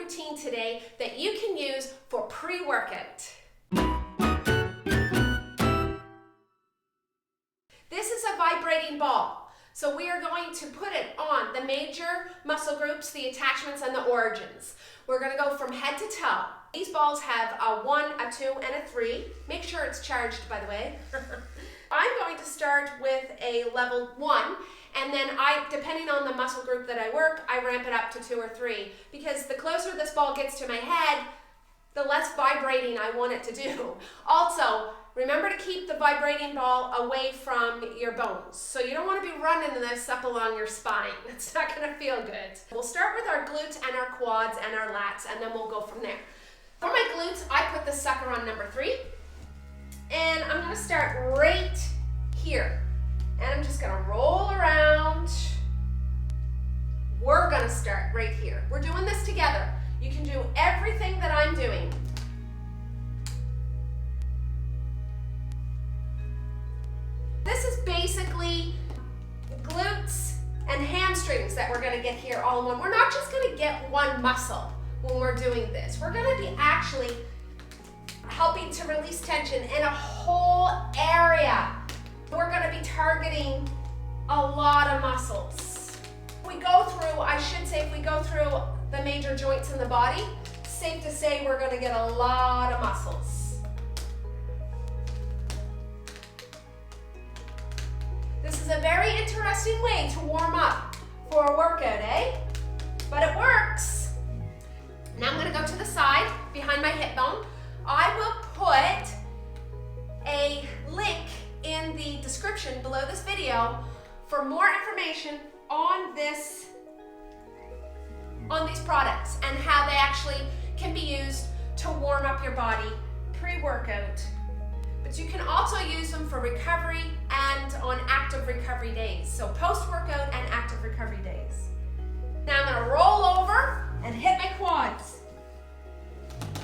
routine today that you can use for pre-workout. This is a vibrating ball. So we are going to put it on the major muscle groups, the attachments, and the origins. We're going to go from head to toe. These balls have a 1, a 2, and a 3. Make sure it's charged, by the way. I'm going to start with a level 1, and then depending on the muscle group that I work, I ramp it up to 2 or 3, because the closer this ball gets to my head, the less vibrating I want it to do. Also, remember to keep the vibrating ball away from your bones. So you don't want to be running this up along your spine. It's not going to feel good. We'll start with our glutes and our quads and our lats, and then we'll go from there. For my glutes, I put this sucker on number 3. And I'm going to start right here. And I'm just going to roll around. We're going to start right here. We're doing this together. You can do everything that I'm doing. This is basically glutes and hamstrings that we're going to get here all in one. We're not just going to get one muscle when we're doing this. We're going to be actually helping to release tension in a whole area. We're going to be targeting a lot of muscles. If we go through the major joints in the body, safe to say we're going to get a lot of muscles. This is a very interesting way to warm up for a workout, eh? But it works. Now I'm going to go to the side behind my hip bone. I will put a link in the description below this video for more information on these products and how they actually can be used to warm up your body pre-workout. But you can also use them for recovery and on active recovery days. So post-workout and active recovery days. Now I'm going to roll over and hit my quads.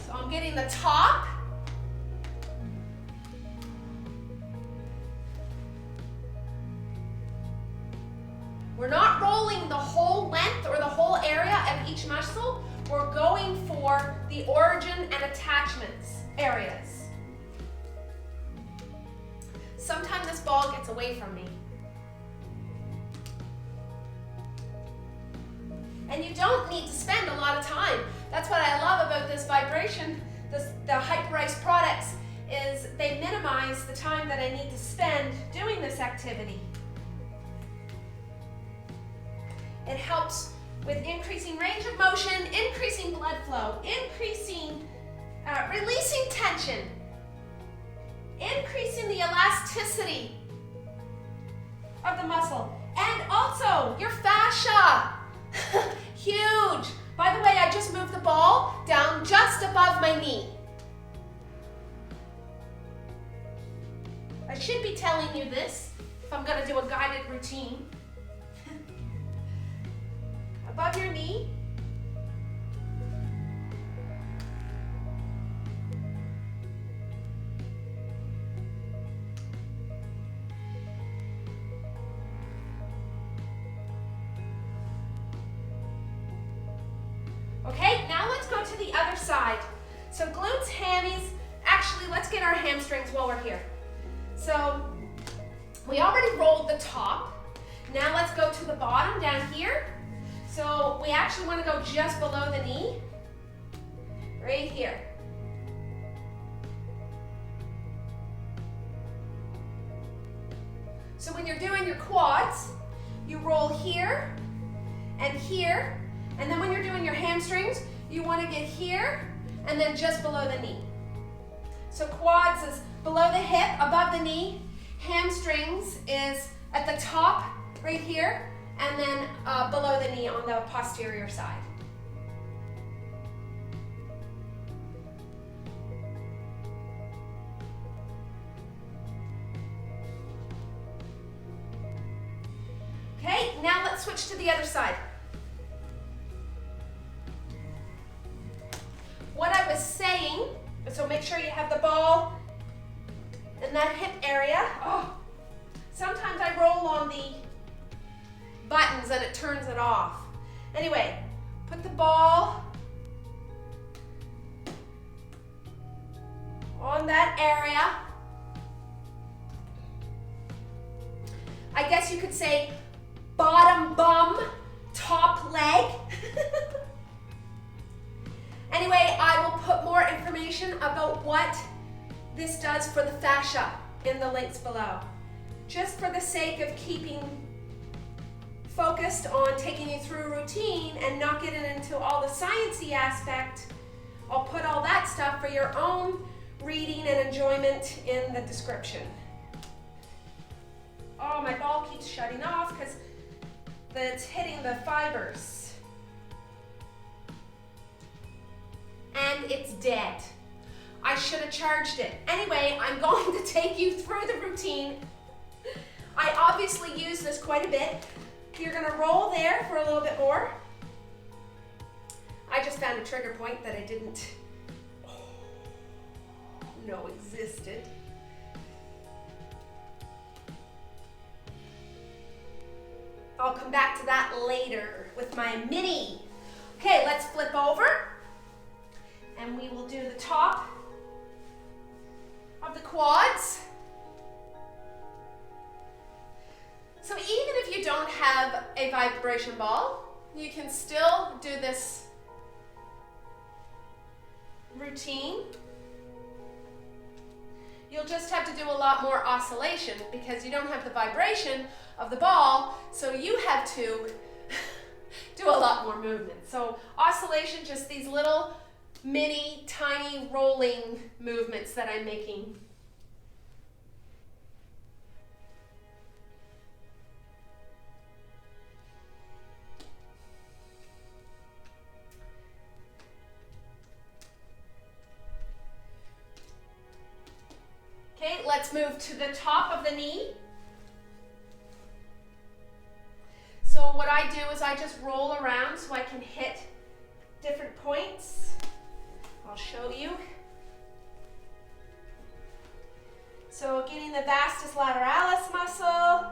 So I'm getting the top. We're not rolling the whole length or the whole area of each muscle. We're going for the origin and attachments areas. Sometimes this ball gets away from me. And you don't need to spend a lot of time. That's what I love about this vibration, the Hyperice products, is they minimize the time that I need to spend doing this activity. It helps with increasing range of motion, increasing blood flow, releasing tension, increasing the elasticity of the muscle, and also your fascia. Huge. By the way, I just moved the ball down just above my knee. I should be telling you this if I'm going to do a guided routine. Above your knee. Okay, now let's go to the other side. So glutes, hammies, actually let's get our hamstrings while we're here. So we already rolled the top. Now let's go to the bottom down here. So we actually want to go just below the knee, right here. So when you're doing your quads, you roll here, and then when you're doing your hamstrings, you want to get here, and then just below the knee. So quads is below the hip, above the knee. Hamstrings is at the top, right here, and then below the knee on the posterior side. Okay, now let's switch to the other side. What I was saying, so make sure you have the ball in that hip area. Oh, sometimes I roll on the buttons and it turns it off. Anyway, put the ball on that area. I guess you could say bottom bum, top leg. Anyway, I will put more information about what this does for the fascia in the links below. Just for the sake of keeping focused on taking you through a routine and not getting into all the sciencey aspect, I'll put all that stuff for your own reading and enjoyment in the description. Oh, my ball keeps shutting off because it's hitting the fibers. And it's dead. I should have charged it. Anyway, I'm going to take you through the routine. I obviously use this quite a bit. You're gonna roll there for a little bit more. I just found a trigger point that I didn't know existed. I'll come back to that later with my mini. Okay, let's flip over and we will do the top of the quads. So even if you don't have a vibration ball, you can still do this routine. You'll just have to do a lot more oscillation because you don't have the vibration of the ball, so you have to do a lot more movement. So oscillation, just these little mini tiny rolling movements that I'm making. Okay, let's move to the top of the knee. So what I do is I just roll around so I can hit different points. I'll show you. So getting the vastus lateralis muscle,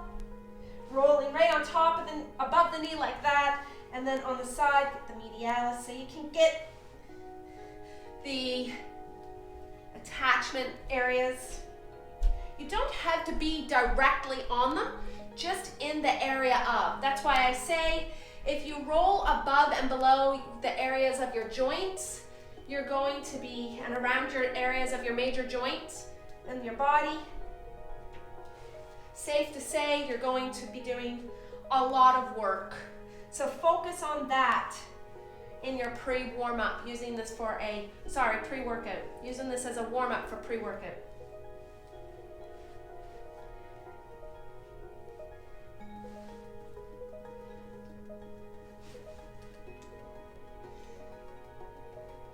rolling right on top of the, above the knee like that, and then on the side, get the medialis so you can get the attachment areas. You don't have to be directly on them, just in the area of. That's why I say if you roll above and below the areas of your joints, you're going to be, and around your areas of your major joints and your body, safe to say you're going to be doing a lot of work. So focus on that in your pre-warm-up, using this for a, pre-workout, using this as a warm-up for pre-workout.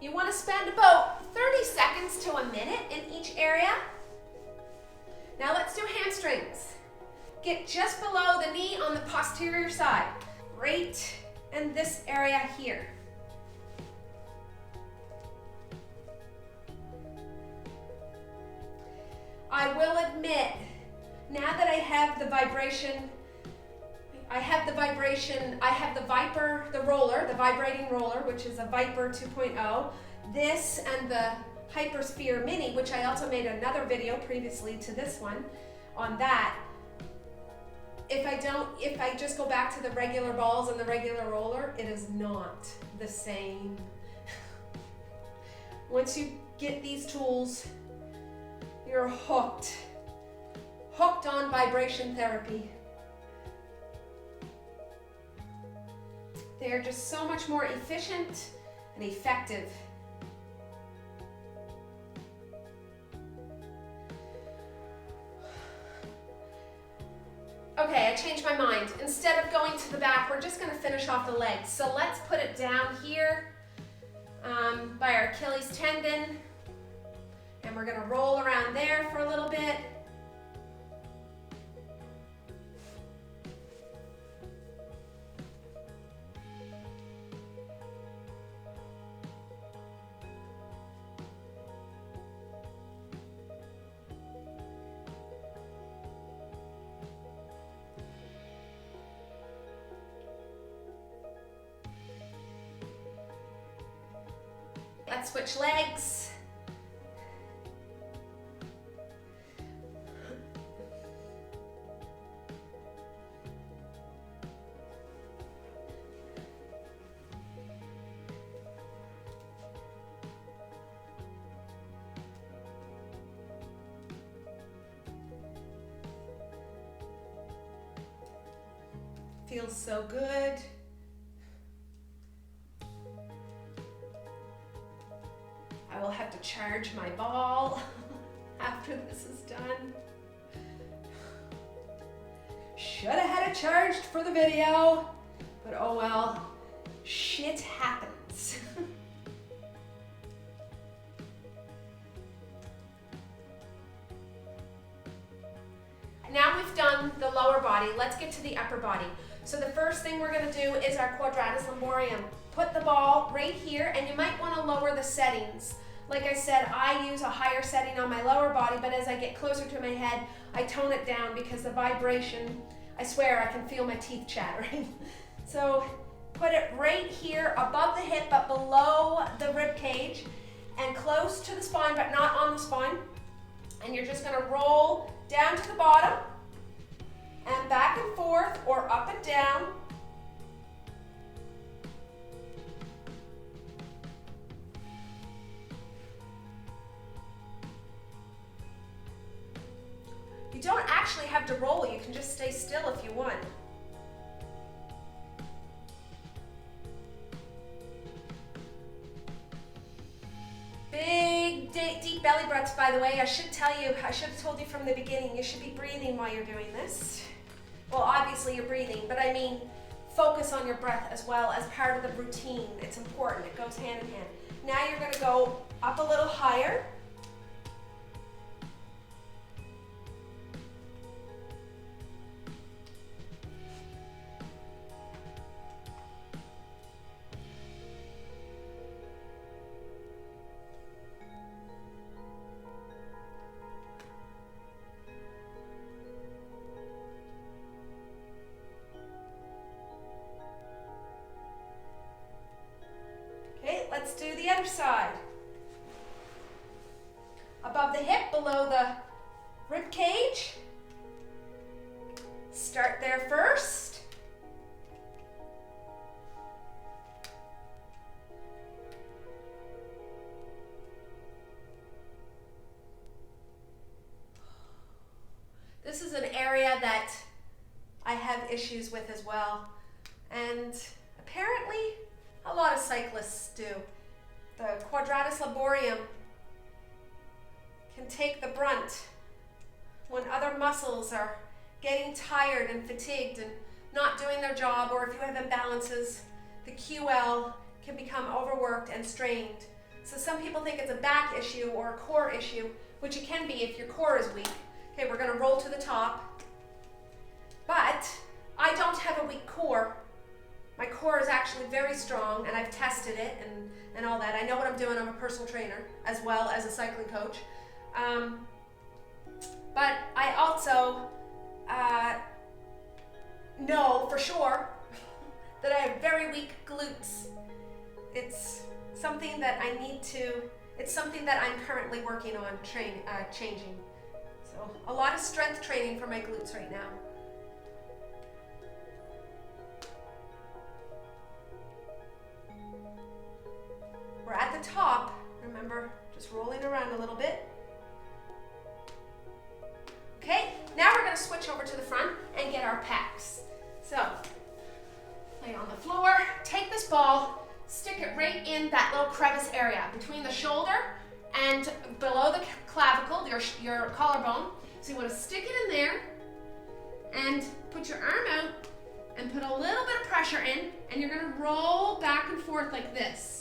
You want to spend about 30 seconds to a minute in each area. Now let's do hamstrings. Get just below the knee on the posterior side, right in this area here. I will admit, now that I have the vibration, I have the Viper, the roller, the vibrating roller, which is a Viper 2.0. This and the Hypersphere Mini, which I also made another video previously to this one on that. If I just go back to the regular balls and the regular roller, it is not the same. Once you get these tools, you're hooked on vibration therapy. They're just so much more efficient and effective. Okay, I changed my mind. Instead of going to the back, we're just going to finish off the legs. So let's put it down here by our Achilles tendon. And we're going to roll around there for a little bit. Let's switch legs. Feels so good. I will have to charge my ball after this is done. Should have had it charged for the video, but oh well, shit happens. Now we've done the lower body, let's get to the upper body. So the first thing we're gonna do is our Quadratus Lumborum. Put the ball right here, and you might wanna lower the settings. Like I said, I use a higher setting on my lower body, but as I get closer to my head, I tone it down because the vibration, I swear I can feel my teeth chattering. So put it right here above the hip, but below the rib cage, and close to the spine, but not on the spine. And you're just gonna roll down to the bottom, and back and forth, or up and down. You don't actually have to roll, you can just stay still if you want. Big, deep belly breaths, by the way. I should have told you from the beginning, you should be breathing while you're doing this. Well, obviously you're breathing, but I mean, focus on your breath as well as part of the routine. It's important, it goes hand in hand. Now you're gonna go up a little higher. Let's do the other side. Above the hip, below the rib cage. Start there first. This is an area that I have issues with as well, and apparently a lot of cyclists do. The Quadratus Lumborum can take the brunt when other muscles are getting tired and fatigued and not doing their job, or if you have imbalances, the QL can become overworked and strained. So some people think it's a back issue or a core issue, which it can be if your core is weak. Okay, we're gonna roll to the top, but I don't have a weak core. My core is actually very strong, and I've tested it and all that. I know what I'm doing. I'm a personal trainer as well as a cycling coach. But I also know for sure that I have very weak glutes. It's something that I need to, it's something that I'm currently working on changing. So a lot of strength training for my glutes right now. We're at the top, remember, just rolling around a little bit. Okay, now we're gonna switch over to the front and get our pecs. So, lay on the floor, take this ball, stick it right in that little crevice area between the shoulder and below the clavicle, your collarbone. So you wanna stick it in there and put your arm out and put a little bit of pressure in, and you're gonna roll back and forth like this.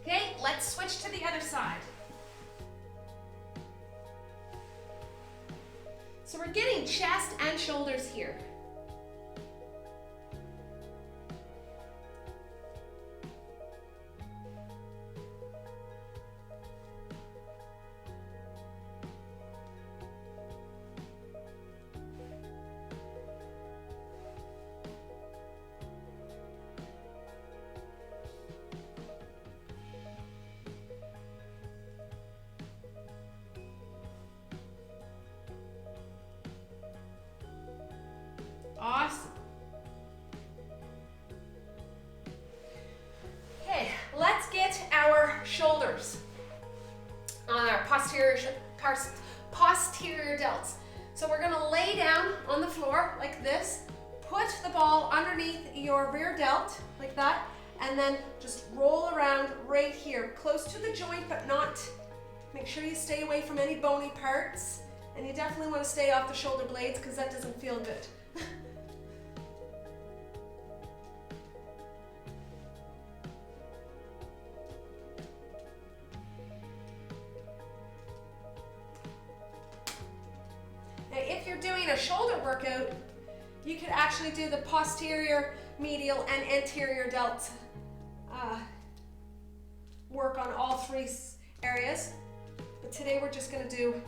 Okay, let's switch to the other side. So we're getting chest and shoulders here. underneath your rear delt, like that, and then just roll around right here, close to the joint, but not, make sure you stay away from any bony parts, and you definitely want to stay off the shoulder blades because that doesn't feel good. Now, if you're doing a shoulder workout, you could actually do the posterior, medial, and anterior delts. Work on all three areas, but today we're just going to do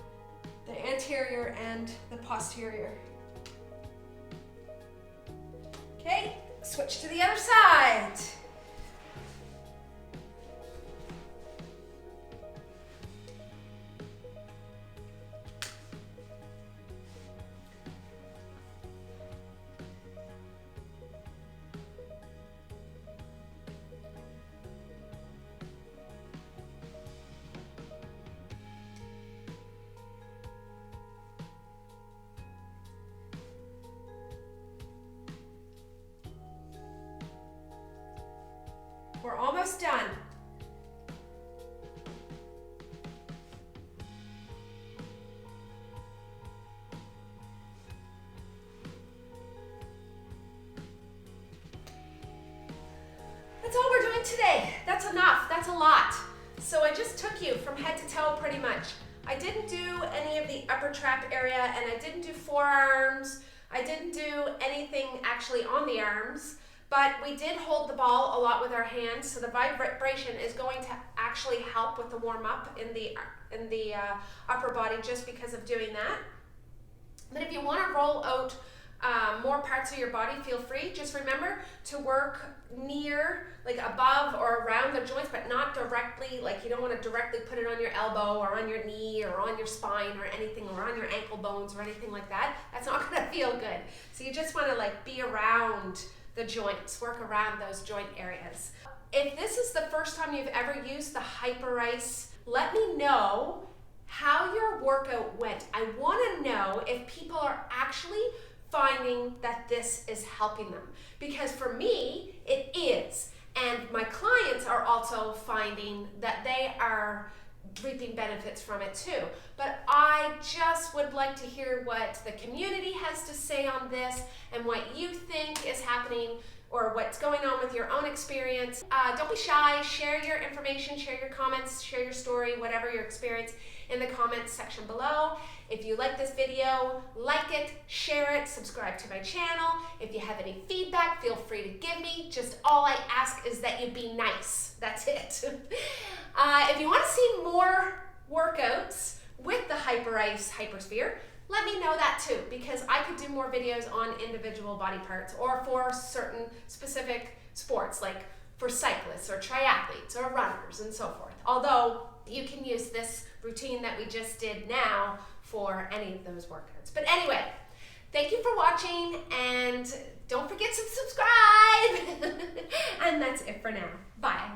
the anterior and the posterior. Okay, switch to the other side. We're almost done. That's all we're doing today. That's enough. That's a lot. So I just took you from head to toe pretty much. I didn't do any of the upper trap area, and I didn't do forearms. I didn't do anything actually on the arms. But we did hold the ball a lot with our hands, so the vibration is going to actually help with the warm-up in the upper body just because of doing that. But if you want to roll out more parts of your body, feel free. Just remember to work near, like above or around the joints, but not directly, like you don't want to directly put it on your elbow or on your knee or on your spine or anything, or on your ankle bones or anything like that. That's not going to feel good. So you just want to like be around the joints, work around those joint areas. If this is the first time you've ever used the Hyperice, let me know how your workout went. I want to know if people are actually finding that this is helping them, because for me it is, and my clients are also finding that they are reaping benefits from it too. But I just would like to hear what the community has to say on this and what you think is happening or what's going on with your own experience. Don't be shy, share your information, share your comments, share your story, whatever your experience in the comments section below. If you like this video, like it, share it, subscribe to my channel. If you have any feedback, feel free to give me. Just all I ask is that you be nice. That's it. If you want to see more workouts with the Hyperice Hypersphere, let me know that too, because I could do more videos on individual body parts or for certain specific sports, like for cyclists or triathletes or runners and so forth. Although you can use this routine that we just did now for any of those workouts. But anyway, thank you for watching, and don't forget to subscribe. And that's it for now. Bye.